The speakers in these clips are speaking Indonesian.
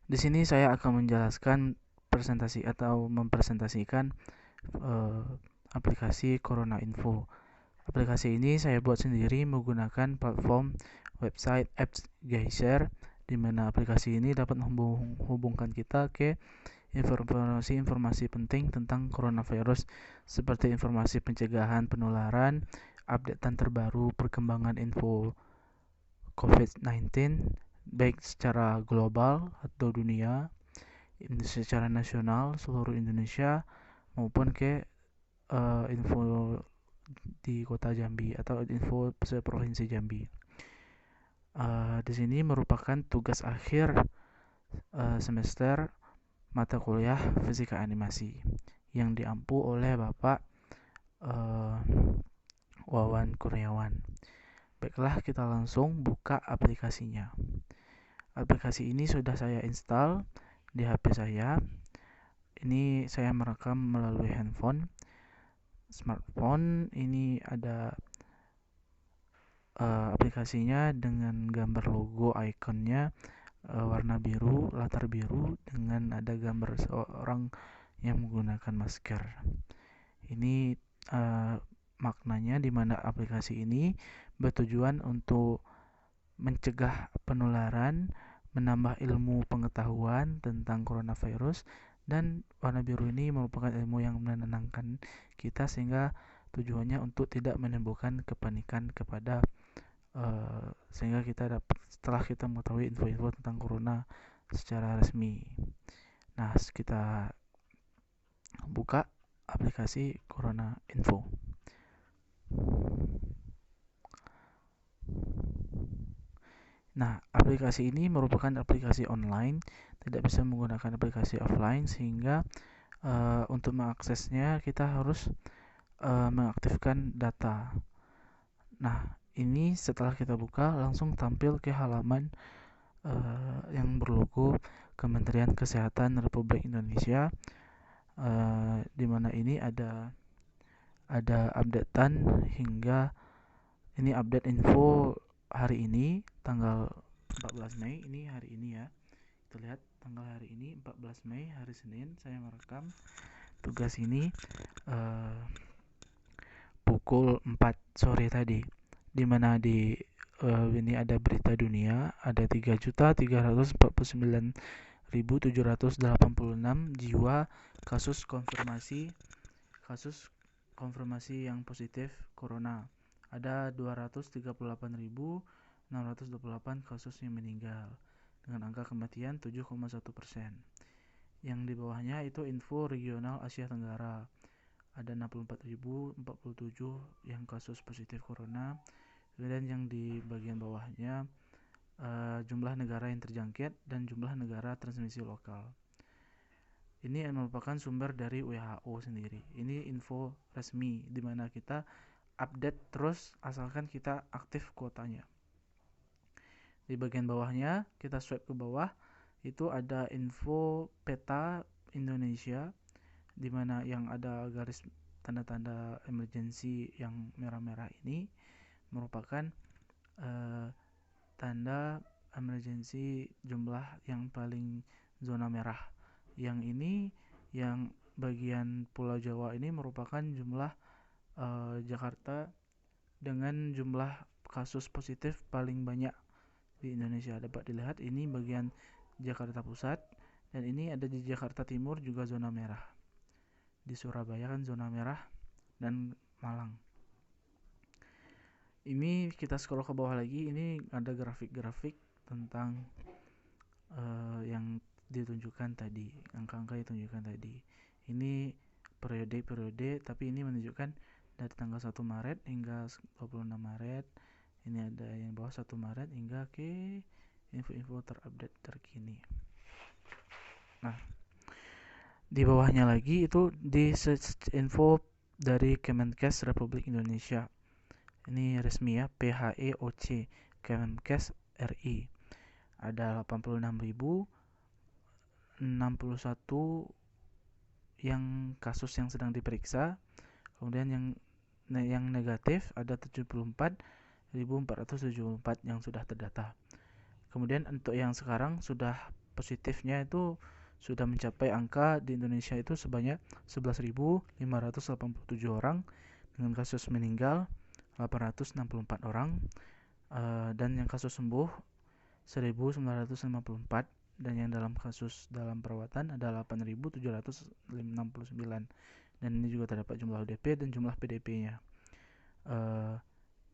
Di sini saya akan menjelaskan presentasi atau mempresentasikan eh, aplikasi Corona Info. Aplikasi ini saya buat sendiri menggunakan platform website apps Geyser, di mana aplikasi ini dapat menghubungkan kita ke informasi-informasi penting tentang coronavirus seperti informasi pencegahan penularan, updatean terbaru perkembangan info COVID-19 baik secara global atau dunia, secara nasional seluruh Indonesia maupun ke info di Kota Jambi atau info provinsi Jambi. Di sini merupakan tugas akhir semester mata kuliah fisika animasi yang diampu oleh Bapak uh, Wawan Kurniawan. Baiklah, kita langsung buka aplikasinya. Aplikasi ini sudah saya install di HP saya. Ini saya merekam melalui handphone, smartphone. Ini ada aplikasinya dengan gambar logo ikonnya warna biru, latar biru dengan ada gambar seorang yang menggunakan masker. Ini maknanya di mana aplikasi ini bertujuan untuk mencegah penularan, menambah ilmu pengetahuan tentang coronavirus, dan warna biru ini merupakan ilmu yang menenangkan kita sehingga tujuannya untuk tidak menimbulkan kepanikan kepada sehingga kita dapat setelah kita mengetahui info-info tentang corona secara resmi. Nah, kita buka aplikasi Corona Info. Nah, aplikasi ini merupakan aplikasi online, tidak bisa menggunakan aplikasi offline sehingga untuk mengaksesnya kita harus mengaktifkan data. Nah, ini setelah kita buka langsung tampil ke halaman yang berlogo Kementerian Kesehatan Republik Indonesia, di mana ini ada updatean hingga ini update info hari ini tanggal 14 Mei. Ini hari ini ya, kita lihat tanggal hari ini 14 Mei hari Senin saya merekam tugas ini pukul 4 sore tadi, dimana di ini ada berita dunia, ada 3.349.786 jiwa kasus konfirmasi yang positif corona. Ada 238.628 kasus yang meninggal dengan angka kematian 7,1%. Yang di bawahnya itu info regional Asia Tenggara. Ada 64.047 yang kasus positif corona. Kemudian yang di bagian bawahnya jumlah negara yang terjangkit dan jumlah negara transmisi lokal. Ini merupakan sumber dari WHO sendiri. Ini info resmi di mana kita update terus asalkan kita aktif kuotanya. Di bagian bawahnya kita swipe ke bawah, itu ada info peta Indonesia di mana yang ada garis tanda-tanda emergency yang merah-merah ini merupakan tanda emergency jumlah yang paling zona merah. Yang ini yang bagian Pulau Jawa ini merupakan jumlah Jakarta dengan jumlah kasus positif paling banyak di Indonesia. Dapat dilihat ini bagian Jakarta Pusat dan ini ada di Jakarta Timur juga zona merah. Di Surabaya kan zona merah dan Malang. Ini kita scroll ke bawah lagi, ini ada grafik-grafik tentang yang ditunjukkan tadi, angka-angka ditunjukkan tadi. Ini periode-periode, tapi ini menunjukkan dari tanggal 1 Maret hingga 26 Maret. Ini ada yang bawah 1 Maret hingga ke info-info terupdate terkini. Nah, di bawahnya lagi itu di search info dari Kemenkes Republik Indonesia. Ini resmi ya, PHEOC Kemenkes RI. Ada 86.061 yang kasus yang sedang diperiksa. Kemudian yang negatif ada 74.474 yang sudah terdata. Kemudian untuk yang sekarang sudah positifnya itu sudah mencapai angka di Indonesia itu sebanyak 11.587 orang, dengan kasus meninggal 864 orang, dan yang kasus sembuh 1.954, dan yang dalam perawatan ada 8.769, dan ini juga terdapat jumlah ODP dan jumlah PDP-nya.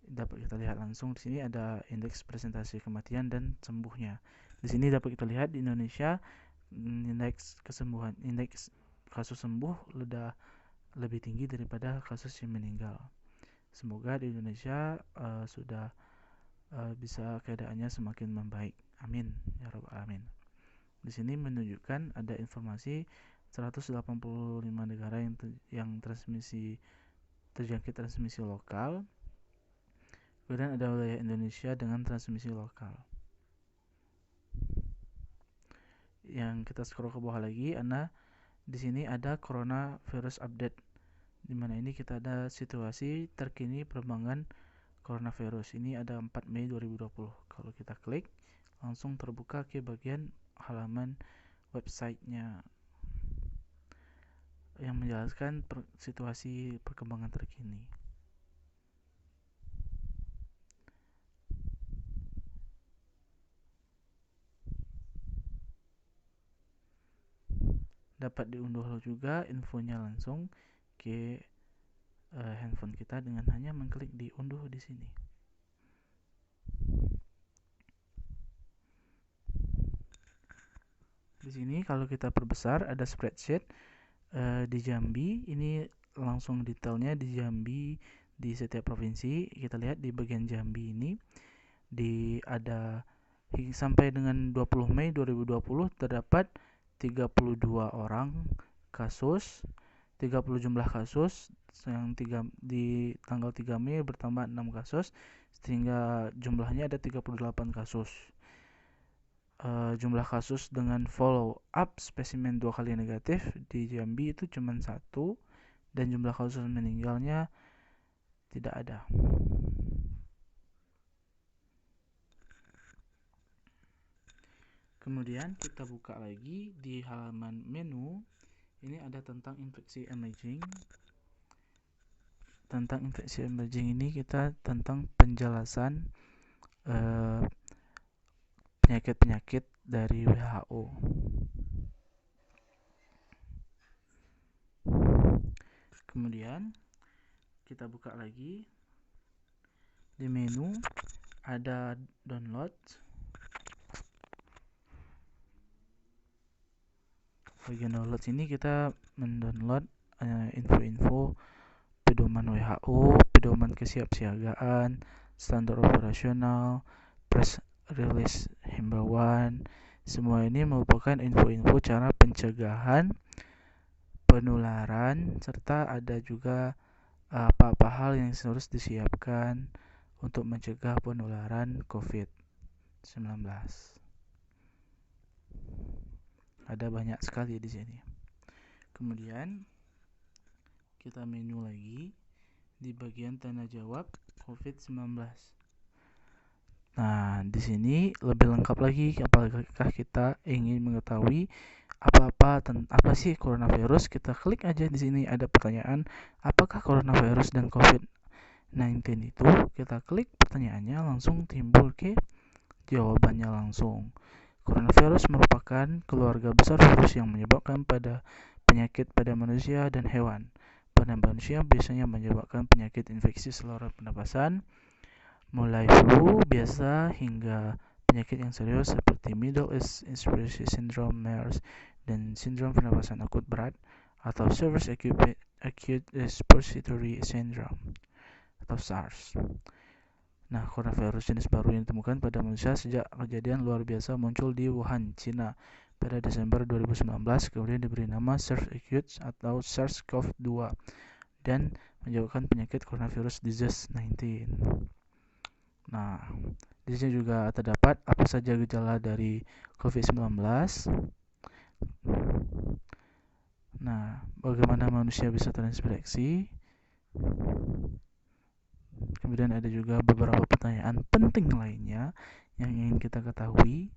Dapat kita lihat langsung di sini ada indeks presentasi kematian dan sembuhnya. Di sini dapat kita lihat di Indonesia indeks kasus sembuh sudah lebih tinggi daripada kasus yang meninggal. Semoga di Indonesia sudah bisa keadaannya semakin membaik. Amin ya rabbal alamin. Di sini menunjukkan ada informasi 185 negara yang terjangkit transmisi lokal. Kemudian ada wilayah Indonesia dengan transmisi lokal. Yang kita scroll ke bawah lagi, di sini ada coronavirus update, di mana ini kita ada situasi terkini perkembangan coronavirus. Ini ada 4 Mei 2020. Kalau kita klik, langsung terbuka ke bagian halaman websitenya yang menjelaskan situasi perkembangan terkini. Dapat diunduh juga infonya langsung ke handphone kita dengan hanya mengklik di unduh di sini. Di sini kalau kita perbesar ada spreadsheet di Jambi. Ini langsung detailnya di Jambi di setiap provinsi. Kita lihat di bagian Jambi ini ada sampai dengan 20 Mei 2020 terdapat 32 orang kasus, 30 jumlah kasus, yang di tanggal 3 Mei bertambah 6 kasus, sehingga jumlahnya ada 38 kasus. Jumlah kasus dengan follow up spesimen 2 kali negatif di Jambi itu cuma 1, dan jumlah kasus meninggalnya tidak ada. Kemudian kita buka lagi di halaman menu. Ini ada tentang infeksi emerging. Tentang infeksi emerging ini kita tentang penjelasan penyakit-penyakit dari WHO. Kemudian kita buka lagi di menu, ada download. Bagian download ini kita mendownload info-info pedoman WHO, pedoman kesiapsiagaan, standar operasional, press release himbauan. Semua ini merupakan info-info cara pencegahan penularan, serta ada juga apa-apa hal yang harus disiapkan untuk mencegah penularan COVID-19. Ada banyak sekali di sini. Kemudian kita menu lagi di bagian tanya jawab COVID-19. Nah, di sini lebih lengkap lagi apakah kita ingin mengetahui apa sih coronavirus. Kita klik aja di sini ada pertanyaan, apakah coronavirus dan COVID-19 itu? Kita klik pertanyaannya, langsung timbul ke jawabannya langsung. Coronavirus merupakan keluarga besar virus yang menyebabkan penyakit pada manusia dan hewan. Pada manusia biasanya menyebabkan penyakit infeksi saluran pernapasan, mulai flu biasa hingga penyakit yang serius seperti Middle East Respiratory Syndrome (MERS) dan sindrom pernapasan akut berat atau Severe Acute Respiratory Syndrome atau SARS. Nah, coronavirus jenis baru yang ditemukan pada manusia sejak kejadian luar biasa muncul di Wuhan, China pada Desember 2019, kemudian diberi nama SARS-CoV atau SARS-CoV-2 dan menyebabkan penyakit coronavirus disease 19. Nah, di sini juga terdapat apa saja gejala dari COVID-19. Nah, bagaimana manusia bisa terinfeksi. Kemudian ada juga beberapa pertanyaan penting lainnya yang ingin kita ketahui.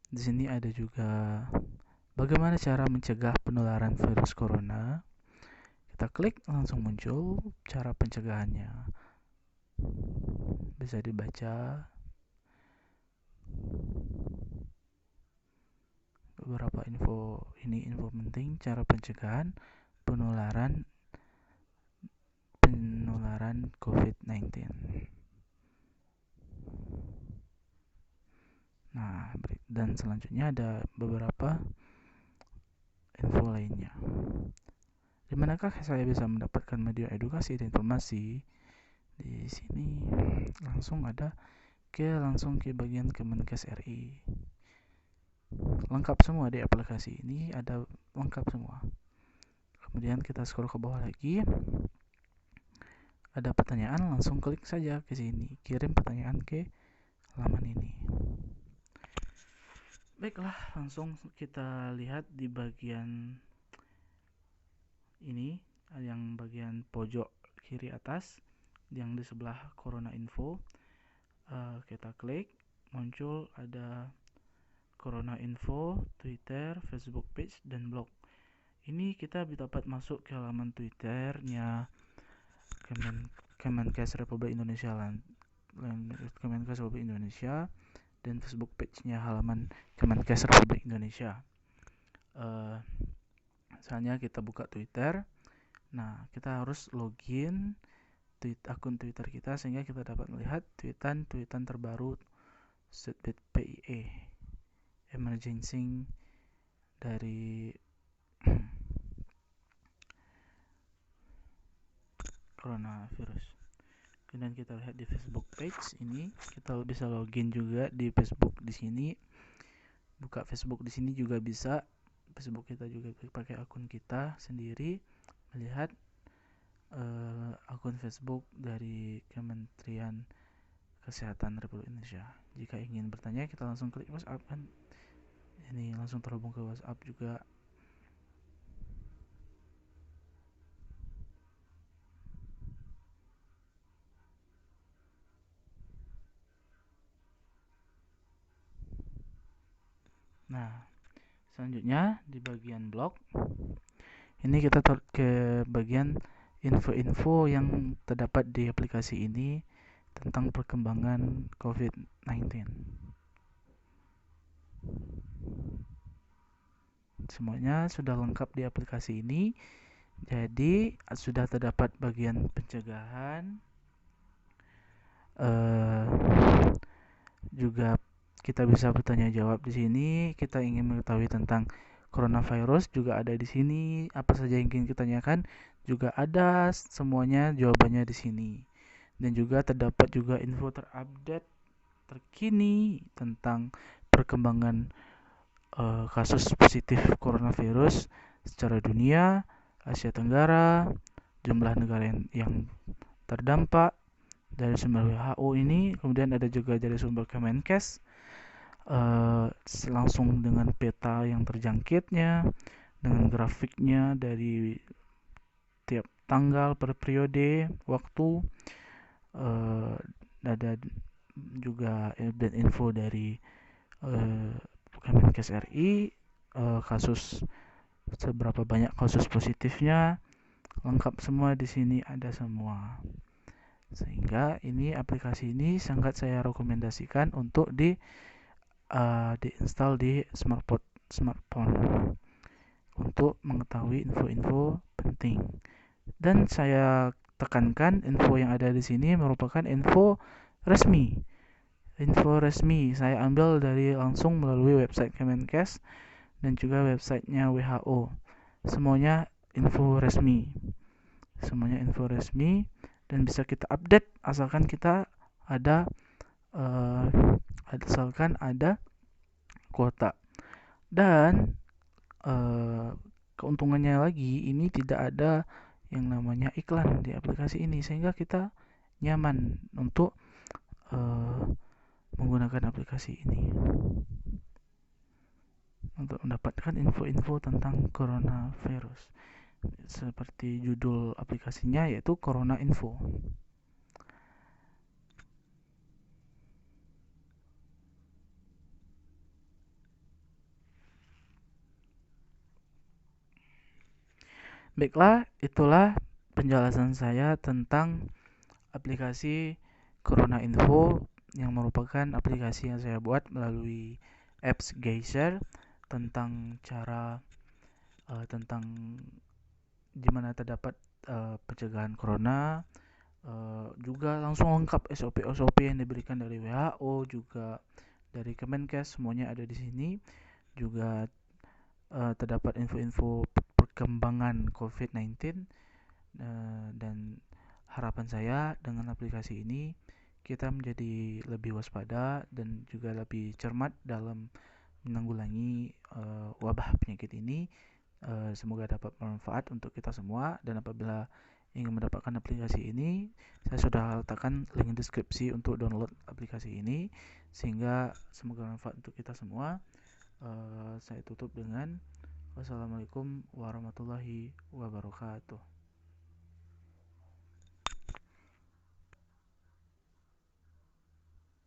Di sini ada juga bagaimana cara mencegah penularan virus corona. Kita klik, langsung muncul cara pencegahannya. Bisa dibaca beberapa info. Ini info penting cara pencegahan penularan COVID-19. Nah, dan selanjutnya ada beberapa info lainnya. Di manakah saya bisa mendapatkan media edukasi dan informasi? Di sini langsung ke bagian Kemenkes RI. Lengkap semua di aplikasi ini, ada lengkap semua. Kemudian kita scroll ke bawah lagi. Ada pertanyaan, langsung klik saja ke sini. Kirim pertanyaan ke halaman ini. Baiklah, langsung kita lihat di bagian ini, yang bagian pojok kiri atas, yang di sebelah Corona Info. Kita klik, muncul ada Corona Info, Twitter, Facebook page, dan blog. Ini kita dapat masuk ke halaman Twitternya Kemenkes Republik Indonesia, Kemenkes Republik Indonesia, dan Facebook page-nya halaman Kemenkes Republik Indonesia. Misalnya kita buka Twitter, nah kita harus login akun Twitter kita sehingga kita dapat melihat tweetan terbaru PIE emergency dari coronavirus. Kemudian kita lihat di Facebook page ini, kita bisa login juga di Facebook di sini. Buka Facebook di sini juga bisa. Facebook kita juga pakai akun kita sendiri, melihat akun Facebook dari Kementerian Kesehatan Republik Indonesia. Jika ingin bertanya, kita langsung klik WhatsApp kan. Ini langsung terhubung ke WhatsApp juga. Nah, selanjutnya di bagian blog ini kita ke bagian info-info yang terdapat di aplikasi ini tentang perkembangan COVID-19. Semuanya sudah lengkap di aplikasi ini. Jadi sudah terdapat bagian pencegahan, juga kita bisa bertanya jawab di sini. Kita ingin mengetahui tentang coronavirus juga ada di sini. Apa saja yang ingin kita tanyakan juga ada, semuanya jawabannya di sini. Dan juga terdapat juga info terupdate terkini tentang perkembangan kasus positif coronavirus secara dunia, Asia Tenggara, jumlah negara yang terdampak dari sumber WHO ini. Kemudian ada juga dari sumber Kemenkes, langsung dengan peta yang terjangkitnya, dengan grafiknya dari tiap tanggal per periode waktu. Ada juga dan info dari Kemenkes RI, kasus seberapa banyak kasus positifnya, lengkap semua di sini ada semua. Sehingga ini aplikasi ini sangat saya rekomendasikan untuk diinstal di smartphone untuk mengetahui info-info penting. Dan saya tekankan info yang ada di sini merupakan info resmi. Info resmi saya ambil langsung melalui website Kemenkes dan juga websitenya WHO. Semuanya info resmi. Semuanya info resmi dan bisa kita update asalkan kita ada kuota. Dan keuntungannya lagi, ini tidak ada yang namanya iklan di aplikasi ini, sehingga kita nyaman untuk menggunakan aplikasi ini untuk mendapatkan info-info tentang coronavirus. Seperti judul aplikasinya yaitu Corona Info. Baiklah, itulah penjelasan saya tentang aplikasi Corona Info yang merupakan aplikasi yang saya buat melalui apps Geyser tentang cara tentang gimana terdapat pencegahan corona, juga langsung lengkap SOP-SOP yang diberikan dari WHO, juga dari Kemenkes, semuanya ada di sini. Juga terdapat info-info perkembangan COVID-19, dan harapan saya dengan aplikasi ini kita menjadi lebih waspada dan juga lebih cermat dalam menanggulangi wabah penyakit ini. Semoga dapat bermanfaat untuk kita semua, dan apabila ingin mendapatkan aplikasi ini, saya sudah letakkan link deskripsi untuk download aplikasi ini, sehingga semoga bermanfaat untuk kita semua. Saya tutup dengan wassalamualaikum warahmatullahi wabarakatuh.